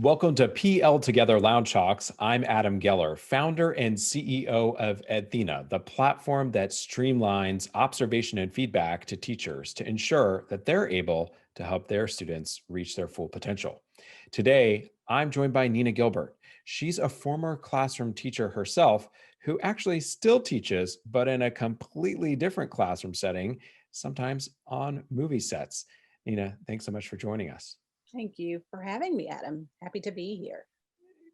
Welcome to PL Together Lounge Talks. I'm Adam Geller, founder and CEO of Athena, the platform that streamlines observation and feedback to teachers to ensure that they're able to help their students reach their full potential. Today, I'm joined by Nina Gilbert. She's a former classroom teacher herself who actually still teaches, but in a completely different classroom setting, sometimes on movie sets. Nina, thanks so much for joining us. Thank you for having me, Adam. Happy to be here.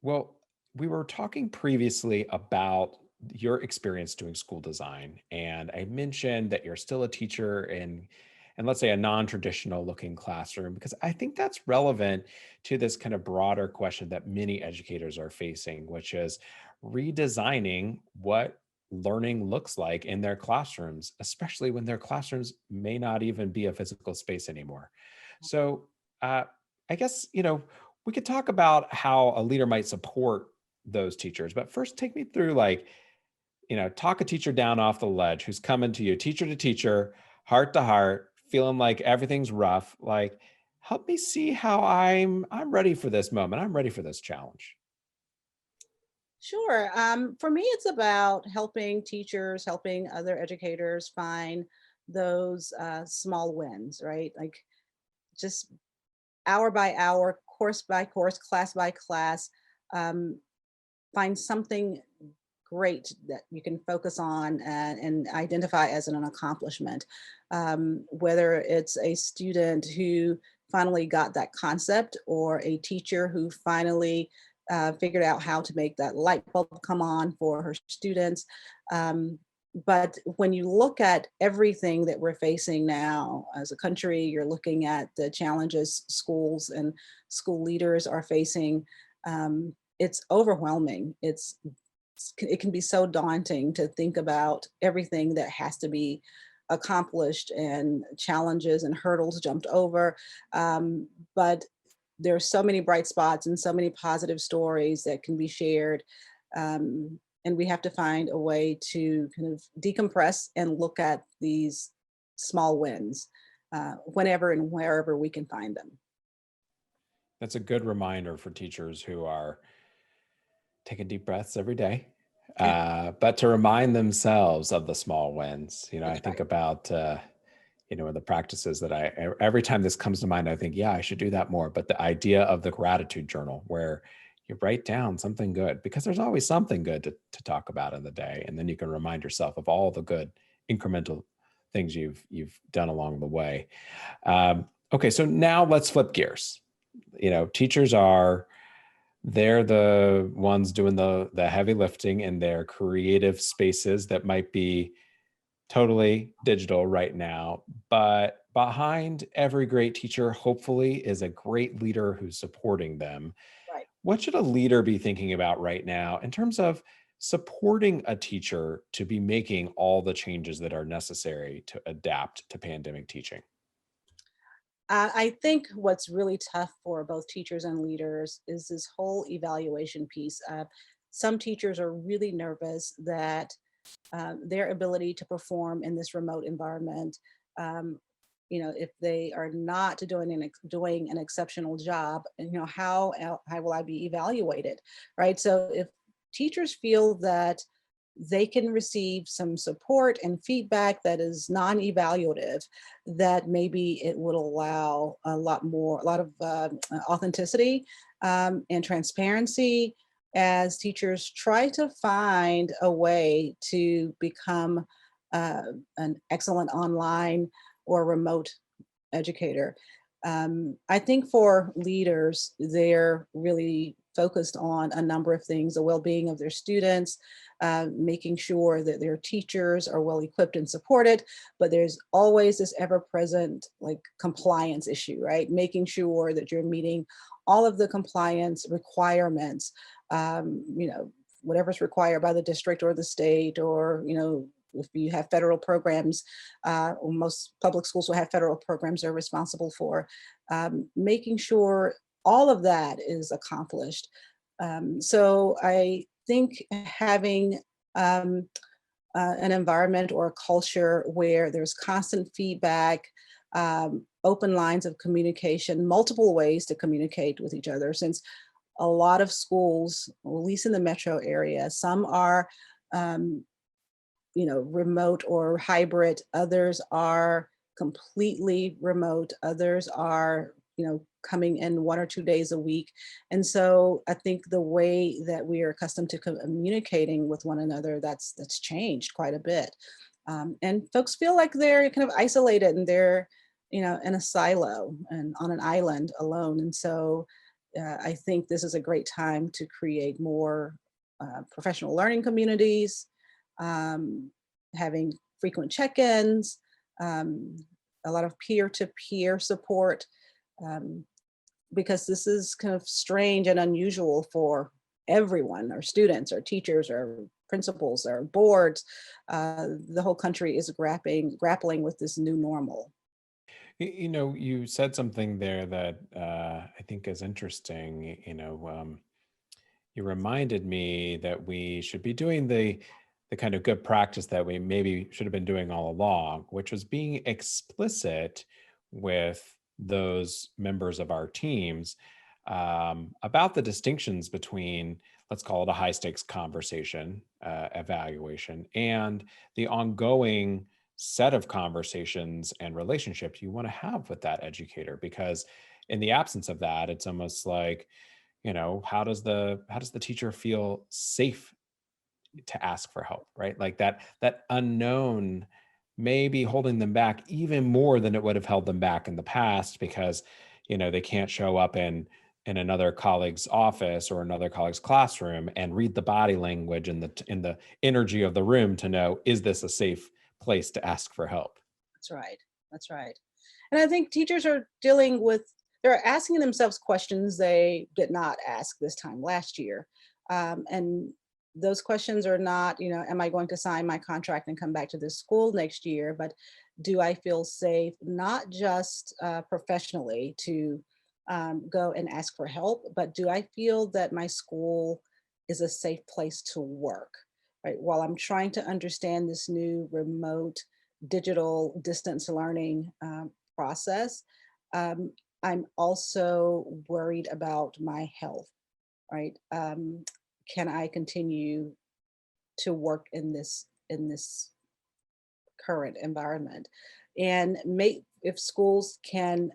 Well, we were talking previously about your experience doing school design, and I mentioned that you're still a teacher in let's say a non-traditional looking classroom, because I think that's relevant to this kind of broader question that many educators are facing, which is redesigning what learning looks like in their classrooms, especially when their classrooms may not even be a physical space anymore. So, uh, I guess, we could talk about how a leader might support those teachers, but first take me through talk a teacher down off the ledge who's coming to you teacher to teacher, heart to heart, feeling like everything's rough. Like, help me see how I'm ready for this moment. I'm ready for this challenge. Sure. For me, it's about helping teachers, helping other educators find those small wins, right? Like just hour by hour, course by course, class by class, um, find something great that you can focus on and identify as an accomplishment. Whether it's a student who finally got that concept or a teacher who finally figured out how to make that light bulb come on for her students. Um, but when you look at everything that we're facing now as a country, you're looking at the challenges schools and school leaders are facing. It's overwhelming. It can be so daunting to think about everything that has to be accomplished and challenges and hurdles jumped over. But there are so many bright spots and so many positive stories that can be shared. And we have to find a way to kind of decompress and look at these small wins whenever and wherever we can find them. That's a good reminder for teachers who are taking deep breaths every day, but to remind themselves of the small wins. I That's think right. about, the practices that every time this comes to mind, I think, yeah, I should do that more. But the idea of the gratitude journal where you write down something good, because there's always something good to talk about in the day. And then you can remind yourself of all the good incremental things you've done along the way. Okay, so now let's flip gears. Teachers they're the ones doing the heavy lifting in their creative spaces that might be totally digital right now. But behind every great teacher, hopefully, is a great leader who's supporting them. Right. What should a leader be thinking about right now in terms of supporting a teacher to be making all the changes that are necessary to adapt to pandemic teaching? I think what's really tough for both teachers and leaders is this whole evaluation piece. Some teachers are really nervous that their ability to perform in this remote environment, um, if they are not doing an exceptional job, and how will I be evaluated, right? So if teachers feel that they can receive some support and feedback that is non-evaluative, that maybe it would allow a lot of authenticity and transparency as teachers try to find a way to become uh, an excellent online or remote educator. I think for leaders, they're really focused on a number of things: the well-being of their students, making sure that their teachers are well equipped and supported. But there's always this ever-present like compliance issue, right? Making sure that you're meeting all of the compliance requirements. Whatever's required by the district or the state, or if you have federal programs, or most public schools will have federal programs they're responsible for, making sure all of that is accomplished. So I think having an environment or a culture where there's constant feedback, open lines of communication, multiple ways to communicate with each other, since a lot of schools, at least in the metro area, some are, um, remote or hybrid. Others are completely remote. Others are, coming in 1 or 2 days a week. And so I think the way that we are accustomed to communicating with one another, that's changed quite a bit. And folks feel like they're kind of isolated and they're, in a silo and on an island alone. And so I think this is a great time to create more professional learning communities, um, having frequent check-ins, um, a lot of peer-to-peer support, um, because this is kind of strange and unusual for everyone, our students, our teachers, our principals, our boards. The whole country is grappling with this new normal. You said something there that I think is interesting. You reminded me that we should be doing the kind of good practice that we maybe should have been doing all along, which was being explicit with those members of our teams about the distinctions between, let's call it a high stakes conversation, evaluation, and the ongoing set of conversations and relationships you want to have with that educator. Because in the absence of that, it's almost like, how does the teacher feel safe to ask for help, right? Like that unknown may be holding them back even more than it would have held them back in the past, because they can't show up in another colleague's office or another colleague's classroom and read the body language and the energy of the room to know, is this a safe place to ask for help? That's right. That's right. And I think teachers are dealing with, they're asking themselves questions they did not ask this time last year. And those questions are not, am I going to sign my contract and come back to this school next year? But do I feel safe, not just professionally to go and ask for help, but do I feel that my school is a safe place to work? Right. While I'm trying to understand this new remote digital distance learning process, um, I'm also worried about my health, right? Can I continue to work in this current environment? And make if schools can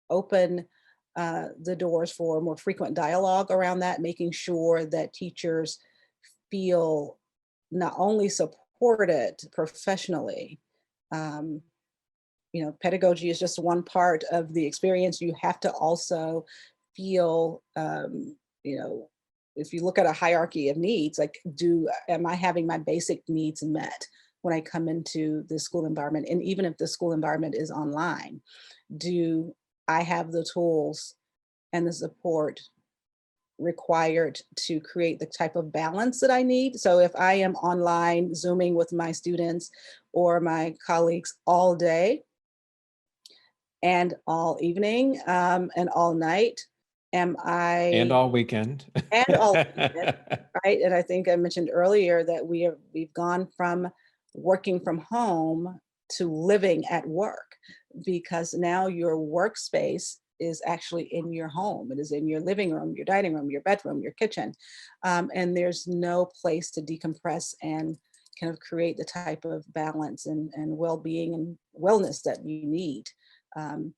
open the doors for more frequent dialogue around that, making sure that teachers feel not only supported professionally, um, pedagogy is just one part of the experience. You have to also feel, you know, if you look at a hierarchy of needs, like, am I having my basic needs met when I come into the school environment? And even if the school environment is online, do I have the tools and the support required to create the type of balance that I need? So if I am online Zooming with my students or my colleagues all day, and all evening, and all night. Am And I all weekend. and all weekend, right? And I think I mentioned earlier that we've gone from working from home to living at work, because now your workspace is actually in your home. It is in your living room, your dining room, your bedroom, your kitchen, and there's no place to decompress and kind of create the type of balance and well-being and wellness that you need. Um,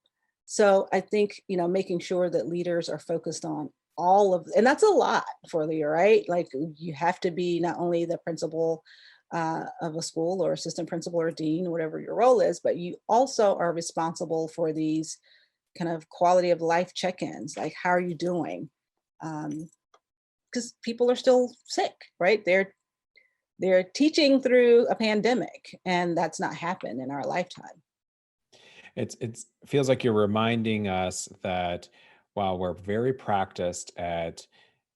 so I think, making sure that leaders are focused on all of, and that's a lot for a leader, right? Like, you have to be not only the principal of a school or assistant principal or dean, whatever your role is, but you also are responsible for these kind of quality of life check-ins. Like, how are you doing? Because people are still sick, right? They're teaching through a pandemic, and that's not happened in our lifetime. It's feels like you're reminding us that while we're very practiced at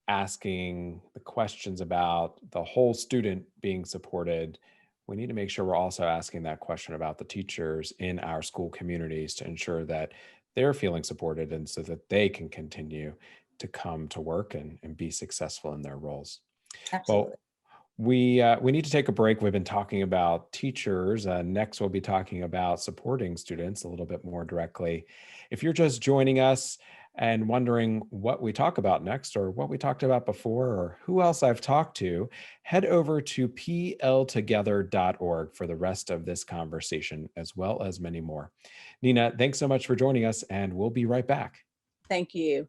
asking the questions about the whole student being supported, we need to make sure we're also asking that question about the teachers in our school communities to ensure that they're feeling supported and so that they can continue to come to work and be successful in their roles. Absolutely. Well, we need to take a break. We've been talking about teachers. Next, we'll be talking about supporting students a little bit more directly. If you're just joining us, and wondering what we talk about next or what we talked about before or who else I've talked to, head over to pltogether.org for the rest of this conversation, as well as many more. Nina, thanks so much for joining us, and we'll be right back. Thank you.